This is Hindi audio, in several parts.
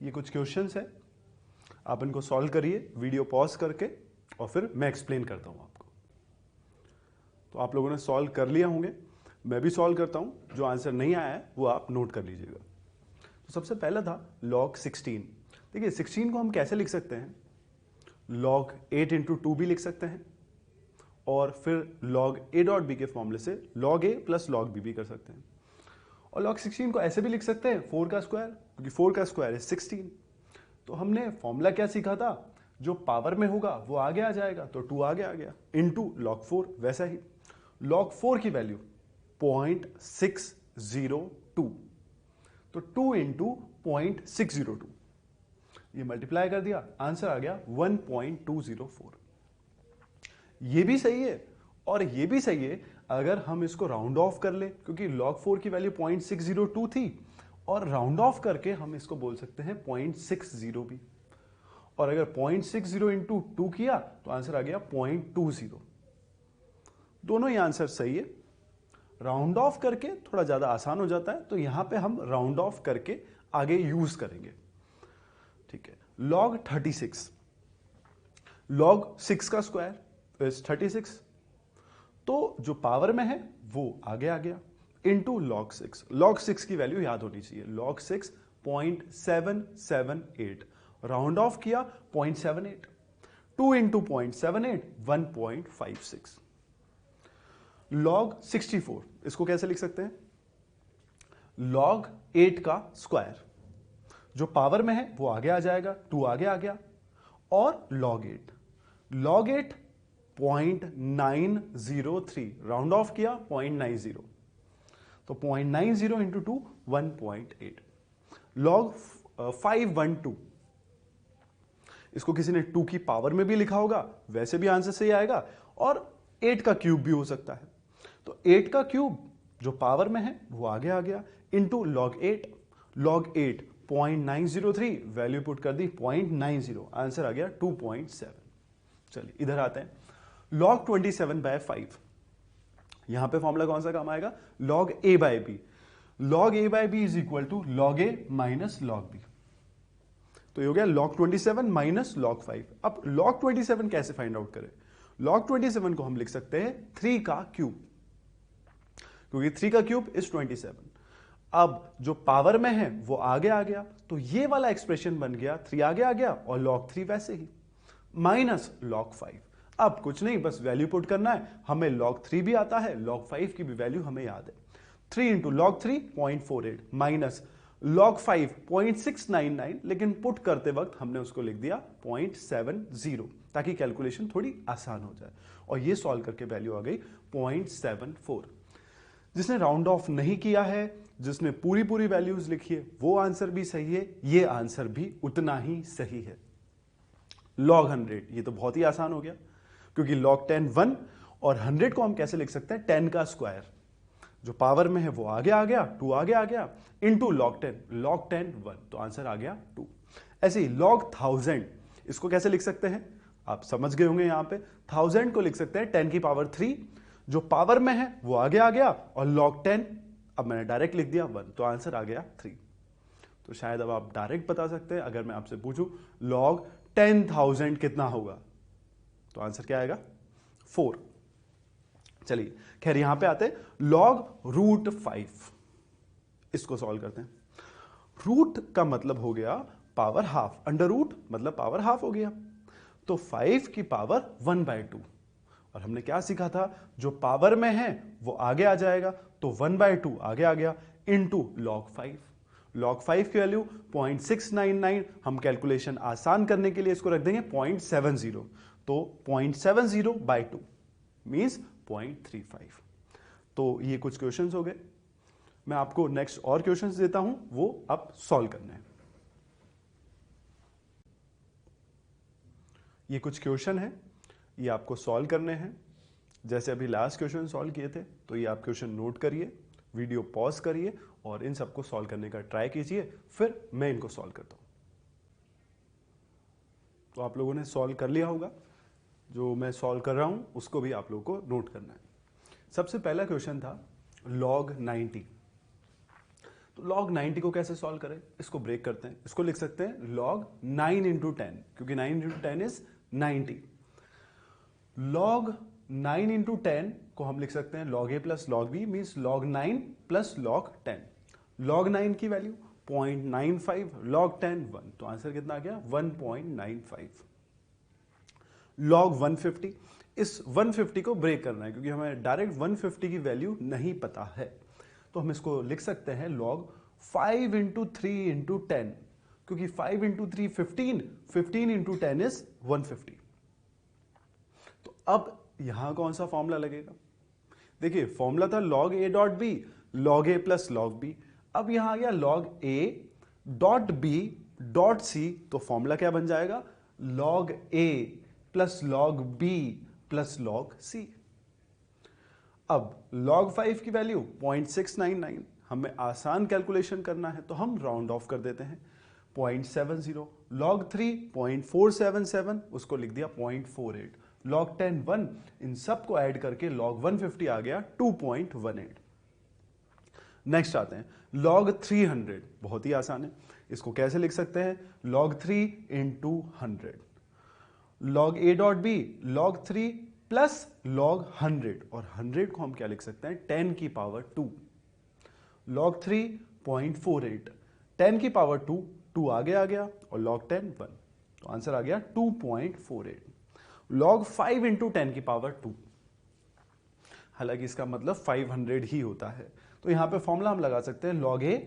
ये कुछ क्वेश्चंस है, आप इनको सॉल्व करिए वीडियो पॉज करके और फिर मैं एक्सप्लेन करता हूं आपको। तो आप लोगों ने सॉल्व कर लिया होंगे, मैं भी सॉल्व करता हूं, जो आंसर नहीं आया है वो आप नोट कर लीजिएगा। तो सबसे पहला था log 16। देखिए 16 को हम कैसे लिख सकते हैं, log 8 इंटू 2 भी लिख सकते हैं और फिर log a डॉट b के फॉर्मूले से log a plus log b भी कर सकते हैं। और log 16 को ऐसे भी लिख सकते हैं 4 का स्क्वायर, क्योंकि 4 का स्क्वायर है 16। तो हमने फॉर्मूला क्या सीखा था, जो पावर में होगा वो आगे आ जाएगा, तो 2 आगे आ गया इनटू log 4। वैसा ही log 4 की वैल्यू 0.602, तो 2 इंटू 0.602, ये मल्टीप्लाई कर दिया, आंसर आ गया 1.204। ये भी सही है और ये भी सही है अगर हम इसको राउंड ऑफ कर ले, क्योंकि log 4 की वैल्यू 0.602 थी और राउंड ऑफ करके हम इसको बोल सकते हैं 0.60 भी। और अगर 0.60 इंटू 2 किया तो आंसर आ गया 0.20। दोनों ही आंसर सही है। राउंड ऑफ करके थोड़ा ज्यादा आसान हो जाता है, तो यहां पे हम राउंड ऑफ करके आगे यूज करेंगे। ठीक है, log 36, log 6 का स्क्वायर इज 36, तो जो पावर में है वो आगे आ गया इनटू log 6। log 6 की वैल्यू याद होनी चाहिए, log 6 0.778, राउंड ऑफ किया 0.78, 2 इंटू 0.78 1.56। log 64, इसको कैसे लिख सकते हैं, log 8 का स्क्वायर, जो पावर में है वो आगे आ जाएगा, 2 आगे आ गया, और log 8, log 8 0.903, राउंड ऑफ किया 0.90, तो 0.90 इंटू 2 1.8। log 512, इसको किसी ने 2 की पावर में भी लिखा होगा, वैसे भी आंसर सही आएगा, और 8 का क्यूब भी हो सकता है। तो 8 का क्यूब जो पावर में है वो आगे आ गया into log 8, log 8 0.903, value put कर दी 0.90, आंसर आ गया 2.7। चलिए इधर आते हैं, log 27/5, यहां पे फॉर्मूला कौन सा काम आएगा, log a by b, log a by b is equal to log a minus log b। तो ये हो गया log 27 माइनस log 5। अब log 27 कैसे फाइंड आउट करें, log 27 को हम लिख सकते हैं 3 का क्यूब, क्योंकि 3 का क्यूब इज 27। अब जो पावर में है वो आगे आ गया, तो ये वाला एक्सप्रेशन बन गया 3 आगे आ गया और log 3 वैसे ही माइनस log 5। अब कुछ नहीं, बस वैल्यू पुट करना है, हमें log 3 भी आता है, log 5 की भी वैल्यू हमें याद है। 3 इंटू log 3 0.48 माइनस log 5 0.699, लेकिन पुट करते वक्त हमने उसको लिख दिया 0.70, ताकि कैलकुलेशन थोड़ी आसान हो जाए, और ये सॉल्व करके वैल्यू आ गई 0.74। जिसने राउंड ऑफ नहीं किया है, जिसने पूरी पूरी वैल्यूज लिखी है, वो आंसर भी सही है, ये आंसर भी उतना ही सही है। log 100, ये तो बहुत ही आसान हो गया, क्योंकि log 10 1, और 100 को हम कैसे लिख सकते हैं, 10 का स्क्वायर, जो पावर में है वो आगे आ गया, 2 आगे आ गया, इनटू log 10 1, तो आंसर आ गया 2। ऐसे ही log 1000, इसको कैसे लिख सकते हैं, आप समझ गए होंगे, यहां पे 1000 को लिख सकते हैं 10 की पावर 3, जो पावर में है वो आगे आ गया, और log 10 अब मैंने डायरेक्ट लिख दिया 1, तो आंसर आ गया 3। तो शायद अब आप डायरेक्ट बता सकते हैं, अगर मैं आपसे पूछूं log 10,000 कितना होगा, तो आंसर क्या आएगा, 4। चलिए खैर यहां पे आते हैं, log √5, इसको सॉल्व करते हैं। रूट का मतलब हो गया पावर हाफ, अंडर रूट मतलब पावर हाफ हो गया, तो 5 की पावर 1/2, और हमने क्या सीखा था, जो पावर में है वो आगे आ जाएगा, तो 1/2 आगे आ गया इनटू log 5। log 5 की वैल्यू 0.699, हम कैलकुलेशन आसान करने के लिए इसको रख देंगे 0.70, तो 0.70/2 मींस 0.35। तो ये कुछ क्वेश्चंस हो गए, मैं आपको नेक्स्ट और क्वेश्चंस देता हूं, वो अब सॉल्व करने हैं। ये कुछ क्वेश्चन है, ये आपको सॉल्व करने हैं। जैसे अभी लास्ट क्वेश्चन सॉल्व किए थे, तो ये आप क्वेश्चन नोट करिए, वीडियो पॉज करिए और इन सबको सॉल्व करने का ट्राई कीजिए, फिर मैं इनको सॉल्व करता हूं। तो आप लोगों ने सॉल्व कर लिया होगा, जो मैं सॉल्व कर रहा हूं उसको भी आप लोगों को नोट करना है। सबसे पहला क्वेश्चन था log 90। तो log 90 को कैसे सॉल्व करें, इसको ब्रेक करते हैं, इसको लिख सकते हैं log 9 इंटू 10, क्योंकि 9 इंटू 10 इज 90। log 9 इंटू 10 को हम लिख सकते हैं log a plus log b, means log 9 plus log 10। log 9 की वैल्यू 0.95, log 10 1, तो आंसर कितना आ गया 1.95। log 150, इस 150 को ब्रेक करना है, क्योंकि हमें डायरेक्ट 150 की वैल्यू नहीं पता है, तो हम इसको लिख सकते हैं log 5 इंटू 3 इंटू 10, क्योंकि 5 इंटू 3 15, 15 इंटू 10 इज 150। तो अब यहां कौन सा फॉर्मूला लगेगा, देखिए फॉर्मूला था log a dot B, log a plus log b, अब यहां आ गया log a dot b dot c, तो फॉर्मूला क्या बन जाएगा log a plus log b plus log c। अब log 5 की वैल्यू 0.699, हमें आसान कैलकुलेशन करना है तो हम राउंड ऑफ कर देते हैं 0.70, log 3 0.477, उसको लिख दिया 0.48, log 10 1, इन सब को ऐड करके log 150 आ गया 2.18। नेक्स्ट आते हैं log 300, बहुत ही आसान है, इसको कैसे लिख सकते हैं log 3 into 100, log a dot B log 3 plus log 100, और 100 को हम क्या लिख सकते हैं 10 की पावर 2, log 3 0.48, 10 की पावर 2, 2 आगे आ गया, और log 10 1, तो आंसर आ गया 2.48। log 5 इंटू 10 की पावर 2, हालांकि इसका मतलब 500 ही होता है, तो यहां पे फॉर्मूला हम लगा सकते हैं log a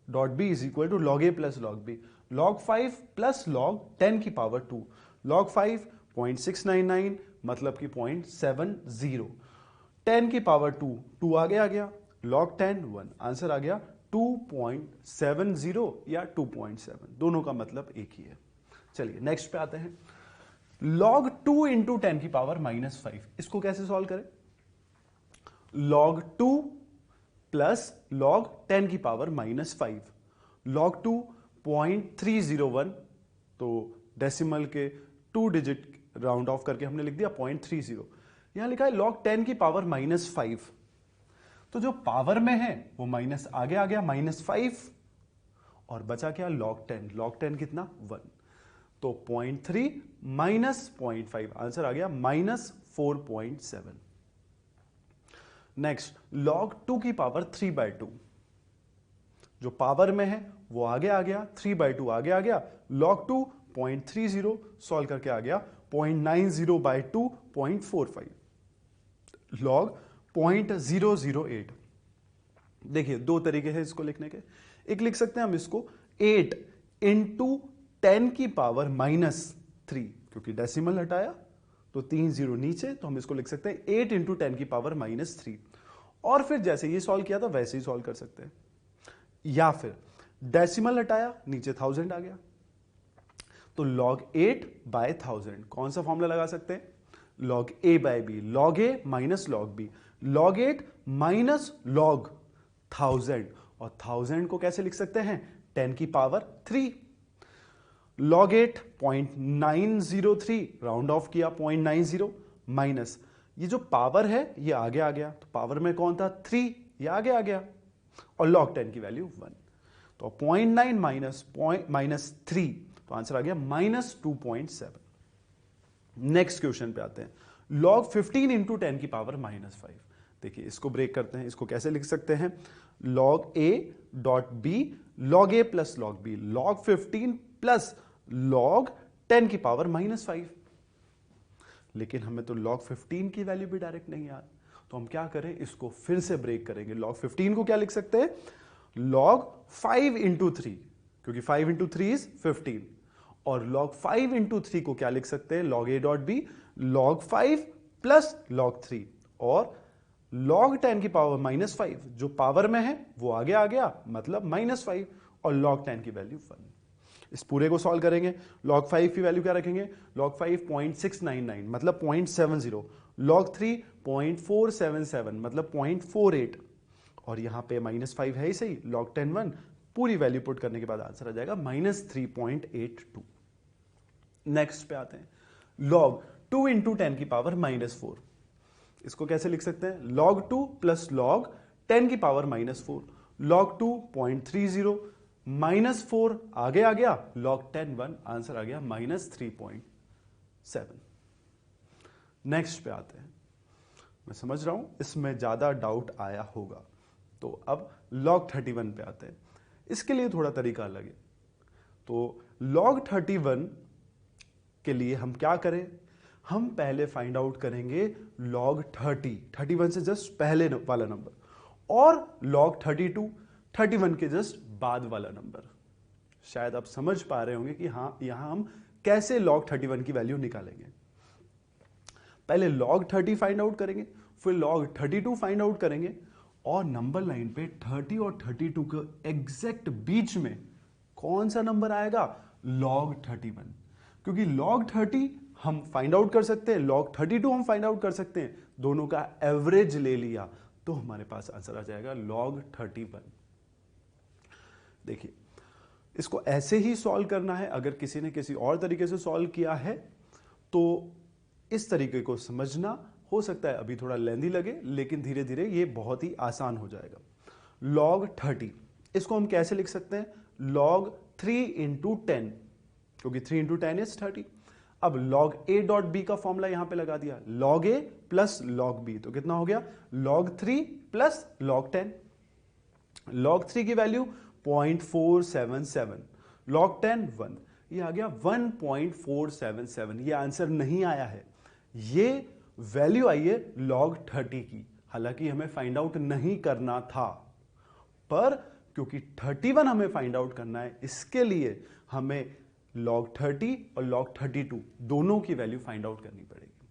dot B is equal to log a plus log b, log 5 plus log 10 की पावर 2, log 5 0.699 मतलब कि 0.70, 10 की पावर 2, 2 आगे आ गया, log 10 1, आंसर आ गया 2.70 या 2.7, दोनों का मतलब एक ही है। चलिए नेक्स्ट पे आते हैं, log 2 इंटू 10 की पावर -5, इसको कैसे सॉल्व करें, log 2 प्लस log 10 की पावर -5, log 2 0.301, तो डेसिमल के 2 डिजिट राउंड ऑफ करके हमने लिख दिया 0.30, यहां लिखा है log 10 की पावर -5, तो जो पावर में है वो माइनस आगे आ गया -5, और बचा क्या log 10 कितना 1, तो 0.3 माइनस 0.5, आंसर आ गया -4.7। नेक्स्ट log 2 की पावर 3/2, जो पावर में है वो आगे आ गया, 3/2 आगे आ गया, log 2 0.30 सॉल्व करके आ गया 0.90/2 0.45, log 0.008। देखिए दो तरीके हैं इसको लिखने के, एक लिख सकते हैं हम इसको 8 इंटू 10 की पावर -3, क्योंकि डेसिमल हटाया तो 3 0 नीचे, तो हम इसको लिख सकते हैं 8 इंटू 10 की पावर -3, और फिर जैसे ये सॉल्व किया था वैसे ही सॉल्व कर सकते हैं, या फिर डेसिमल हटाया नीचे 1000 आ गया, तो log 8/1000, कौन सा फॉर्मूला लगा सकते हैं log a/b, log a minus log b, log 8 minus log 1000, और 1000 को कैसे लिख सकते हैं 10 की पावर 3, log 8 0.903, राउंड ऑफ किया 0.90, माइनस ये जो पावर है ये आगे आ गया, तो पावर में कौन था 3, ये आगे आ गया, और log 10 की वैल्यू 1, तो 0.9 माइनस 3, तो आंसर आ गया -2.7। नेक्स्ट क्वेश्चन पे आते हैं, log 15 इंटू 10 की पावर -5, देखिए इसको ब्रेक करते हैं, इसको कैसे लिख सकते हैं log a dot b log a plus log b, log 15 plus log 10 की पावर -5, लेकिन हमें तो log 15 की वैल्यू भी डायरेक्ट नहीं याद, तो हम क्या करें इसको फिर से ब्रेक करेंगे, log 15 को क्या लिख सकते हैं log 5 इंटू 3, क्योंकि 5 इंटू 3 इज 15, और log 5 इंटू 3 को क्या लिख सकते हैं log a dot b log 5 plus log 3, और log 10 की पावर -5, जो पावर में है वो आगे आ गया मतलब -5, और log 10 की वैल्यू 1। इस पूरे को सॉल्व करेंगे, log 5 की वैल्यू क्या रखेंगे log 5 0.699 मतलब 0.70, log 3 0.477 मतलब 0.48, और यहां पे -5 है ही सही, log 10 1, पूरी वैल्यू पुट करने के बाद आंसर आ जाएगा -3.82। नेक्स्ट पे आते हैं, log 2 इंटू 10 की पावर -4, इसको कैसे लिख सकते हैं log 2 प्लस log 10 की पावर -4, log 2 0.30, -4 आगे आ गया, log 10 1, आंसर आ गया -3.7। नेक्स्ट पे आते हैं। मैं समझ रहा हूं इसमें ज्यादा डाउट आया होगा, तो अब log 31 पे आते हैं। इसके लिए थोड़ा तरीका अलग है। तो log 31 के लिए हम क्या करें, हम पहले फाइंड आउट करेंगे log 31 से जस्ट पहले वाला नंबर, और log 31 के जस्ट बाद वाला नंबर। शायद आप समझ पा रहे होंगे कि हाँ, यहां हम कैसे log 31 की वैल्यू निकालेंगे। पहले log 30 फाइंड आउट करेंगे, फिर log 32 फाइंड आउट करेंगे, और नंबर लाइन पे 30 और 32 के एग्जैक्ट बीच में कौन सा नंबर आएगा, log 31। क्योंकि log 30 हम फाइंड आउट कर सकते हैं, log 32 हम फाइंड आउट कर सकते हैं, दोनों का एवरेज ले लिया तो हमारे पास आंसर आ जाएगा log 31। देखिए, इसको ऐसे ही सॉल्व करना है। अगर किसी ने किसी और तरीके से सॉल्व किया है तो इस तरीके को समझना हो सकता है अभी थोड़ा लेंदी लगे, लेकिन धीरे धीरे ये बहुत ही आसान हो जाएगा। log 30, इसको हम कैसे लिख सकते हैं, log 3 × 10, क्योंकि 3 × 10 इज 30। अब log a डॉट b का फॉर्मूला यहां पे लगा दिया, log a plus log b, तो कितना हो गया, log 3 प्लस log 10। log 3 की वैल्यू 0.477, log 10 1, ये आ गया 1.477। ये आंसर नहीं आया है, ये वैल्यू आई है log 30 की। हालांकि हमें फाइंड आउट नहीं करना था, पर क्योंकि 31 हमें फाइंड आउट करना है, इसके लिए हमें log 30 और log 32 दोनों की वैल्यू फाइंड आउट करनी पड़ेगी।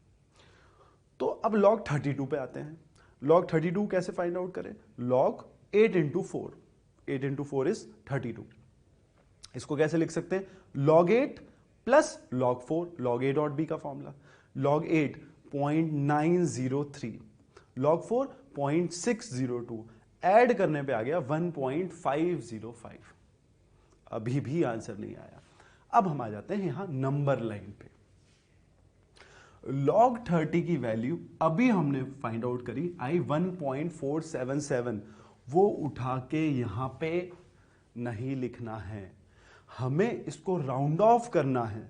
तो अब log 32 पे आते हैं। log 32 कैसे फाइंड आउट करें, log 8 × 4, 8 × 4 इज 32। इसको कैसे लिख सकते हैं, log 8 plus log 4, log a dot b का फॉर्मूला, log 8 0.903, log 4 0.602, ऐड करने पे आ गया 1.505। अभी भी आंसर नहीं आया। अब हम आ जाते हैं यहां नंबर लाइन पे। log 30 की वैल्यू अभी हमने फाइंड आउट करी, आई 1.477। वो उठा के यहां पे नहीं लिखना है, हमें इसको राउंड ऑफ करना है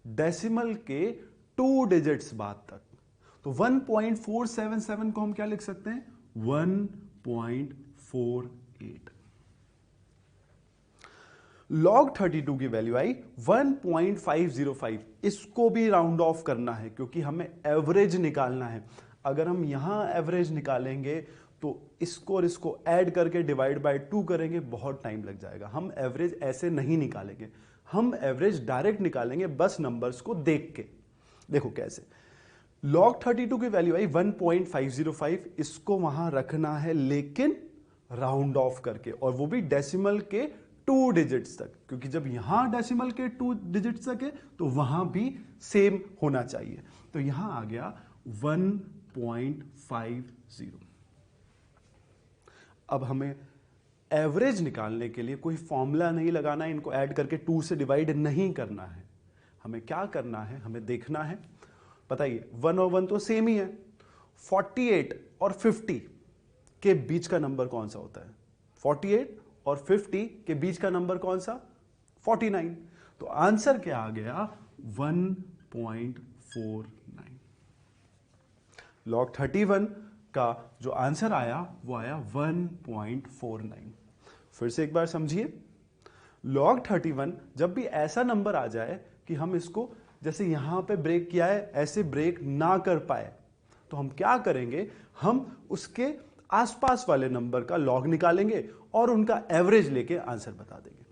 डेसिमल के 2 डिजिट्स बाद तक। तो 1.477 को हम क्या लिख सकते हैं, 1.48। log 32 की वैल्यू आई 1.505। इसको भी राउंड ऑफ करना है क्योंकि हमें एवरेज निकालना है। अगर हम यहां एवरेज निकालेंगे तो इसको और इसको ऐड करके डिवाइड बाय 2 करेंगे, बहुत टाइम लग जाएगा। हम एवरेज ऐसे नहीं निकालेंगे, हम एवरेज डायरेक्ट निकालेंगे बस नंबर्स को देख के। देखो कैसे, log 32 की वैल्यू आई 1.505, इसको वहां रखना है लेकिन राउंड ऑफ करके, और वो भी डेसिमल के 2 डिजिट्स तक, क्योंकि जब यहां डेसिमल के 2 डिजिट्स तक है तो वहां भी सेम होना चाहिए। तो यहां आ गया 1.50। अब हमें एवरेज निकालने के लिए कोई फॉर्मूला नहीं लगाना है, इनको ऐड करके 2 से डिवाइड नहीं करना है। हमें क्या करना है, हमें देखना है, बताइए 1 और 1 तो सेम ही है, 48 और 50 के बीच का नंबर कौन सा होता है, 48 और 50 के बीच का नंबर कौन सा, 49। तो आंसर क्या आ गया, 1.49। log 31 का जो आंसर आया वो आया 1.49। फिर से एक बार समझिए, log 31 जब भी ऐसा नंबर आ जाए कि हम इसको जैसे यहां पे ब्रेक किया है ऐसे ब्रेक ना कर पाए, तो हम क्या करेंगे, हम उसके आसपास वाले नंबर का लॉग निकालेंगे और उनका एवरेज लेके आंसर बता देंगे।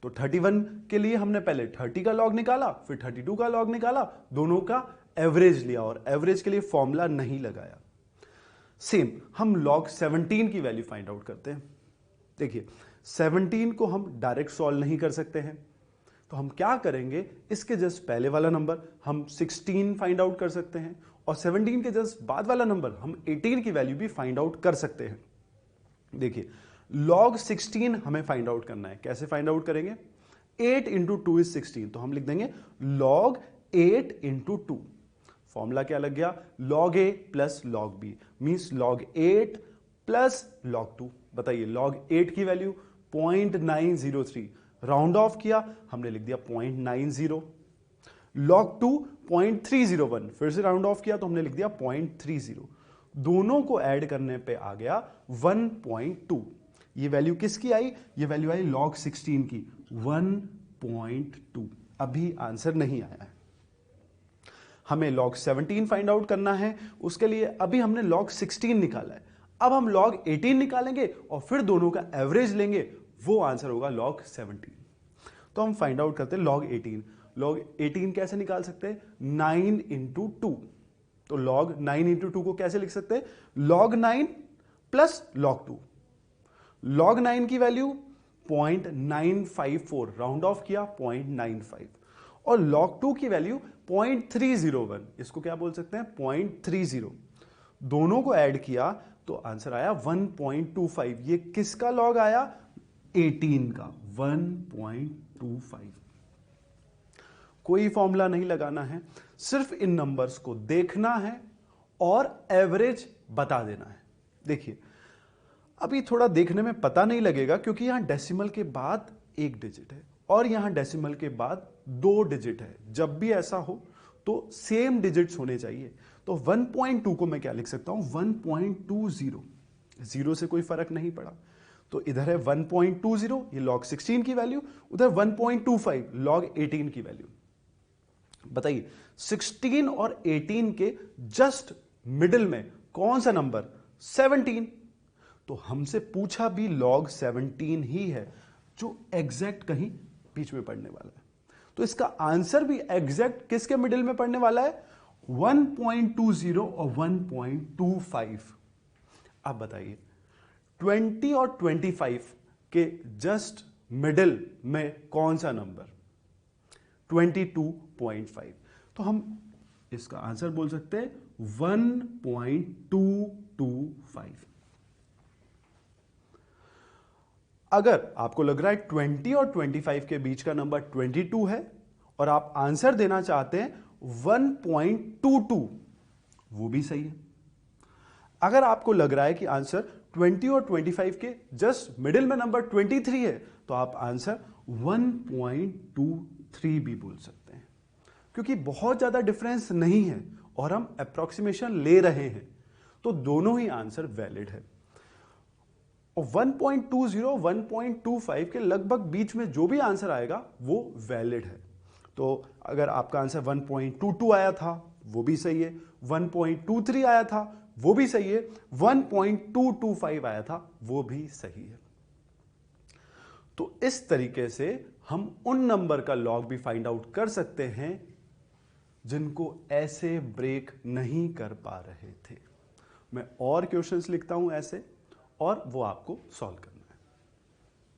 तो 31 के लिए हमने पहले 30 का लॉग निकाला, फिर 32 का लॉग निकाला, दोनों का एवरेज लिया और एवरेज के लिए फॉर्मूला नहीं लगाया। सेम हम log 17 की वैल्यू फाइंड आउट करते हैं। देखिए 17 को हम डायरेक्ट सॉल्व नहीं कर सकते हैं, तो हम क्या करेंगे, इसके जस्ट पहले वाला नंबर हम 16 फाइंड आउट कर सकते हैं, और 17 के जस्ट बाद वाला नंबर हम 18 की वैल्यू भी फाइंड आउट कर सकते हैं। देखिए log 16 हमें फाइंड आउट करना है, कैसे फाइंड आउट करेंगे, 8 × 2 इज 16, तो हम लिख देंगे log 8 × 2। फॉर्मूला क्या लग गया, log a plus log b means log 8 plus log 2। बताइए log 8 की वैल्यू 0.903, राउंड ऑफ किया हमने लिख दिया 0.90। log 2 0.301, फिर से राउंड ऑफ किया तो हमने लिख दिया 0.30। दोनों को ऐड करने पे आ गया 1.2। ये वैल्यू किसकी आई? ये वैल्यू आई log 16 की 1.2। अभी आंसर नहीं आया है। हमें log 17 फाइंड आउट करना है, उसके लिए अभी हमने log 16 निकाला है। अब हम log 18 निकालेंगे और फिर दोनों का एवरेज लेंगे, वो आंसर होगा log 17। तो हम फाइंड आउट करते हैं log 18। log 18 कैसे निकाल सकते हैं? 9 इंटू 2। तो log 9 इंटू 2 को कैसे लिख सकते हैं? log 9 plus log 2। log 9 की वैल्यू 0.954, राउंड ऑफ किया 0.95, और log 2 की वैल्यू 0.301, इसको क्या बोल सकते हैं? 0.30। दोनों को ऐड किया तो आंसर आया 1.25। ये किसका लॉग आया? 18 का 1.25। कोई फॉर्मूला नहीं लगाना है, सिर्फ इन नंबर्स को देखना है और एवरेज बता देना है। देखिए अभी थोड़ा देखने में पता नहीं लगेगा क्योंकि यहां डेसिमल के बाद एक डिजिट है और यहां डेसिमल के बाद 2 डिजिट है। जब भी ऐसा हो तो सेम डिजिट्स होने चाहिए। तो 1.2 को मैं क्या लिख सकता हूं? 1.20। जीरो से कोई फर्क नहीं पड़ा, तो इधर है 1.20, ये log 16 की वैल्यू, उधर 1.25 log 18 की वैल्यू। बताइए 16 और 18 के जस्ट मिडिल में कौन सा नंबर? 17। तो हमसे पूछा भी log 17 ही है, जो एग्जैक्ट कहीं बीच में पड़ने वाला है। तो इसका आंसर भी एग्जैक्ट किसके मिडिल में पड़ने वाला है? 1.20 और 1.25। अब बताइए 20 और 25 के जस्ट मिडिल में कौन सा नंबर? 22.5। तो हम इसका आंसर बोल सकते हैं 1.225। अगर आपको लग रहा है 20 और 25 के बीच का नंबर 22 है और आप आंसर देना चाहते हैं 1.22, वो भी सही है। अगर आपको लग रहा है कि आंसर 20 और 25 के जस्ट मिडिल में नंबर 23 है, तो आप आंसर 1.23 भी बोल सकते हैं, क्योंकि बहुत ज्यादा डिफरेंस नहीं है और हम अप्रोक्सीमेशन ले रहे हैं, तो दोनों ही आंसर वैलिड है। और 1.20 1.25 के लगभग बीच में जो भी आंसर आएगा वो वैलिड है। तो अगर आपका आंसर 1.22 आया था वो भी सही है, 1.23 आया था वो भी सही है, 1.225 आया था वो भी सही है। तो इस तरीके से हम उन नंबर का लॉग भी फाइंड आउट कर सकते हैं जिनको ऐसे ब्रेक नहीं कर पा रहे थे। मैं और क्वेश्चंस लिखता हूं ऐसे और वो आपको सॉल्व कर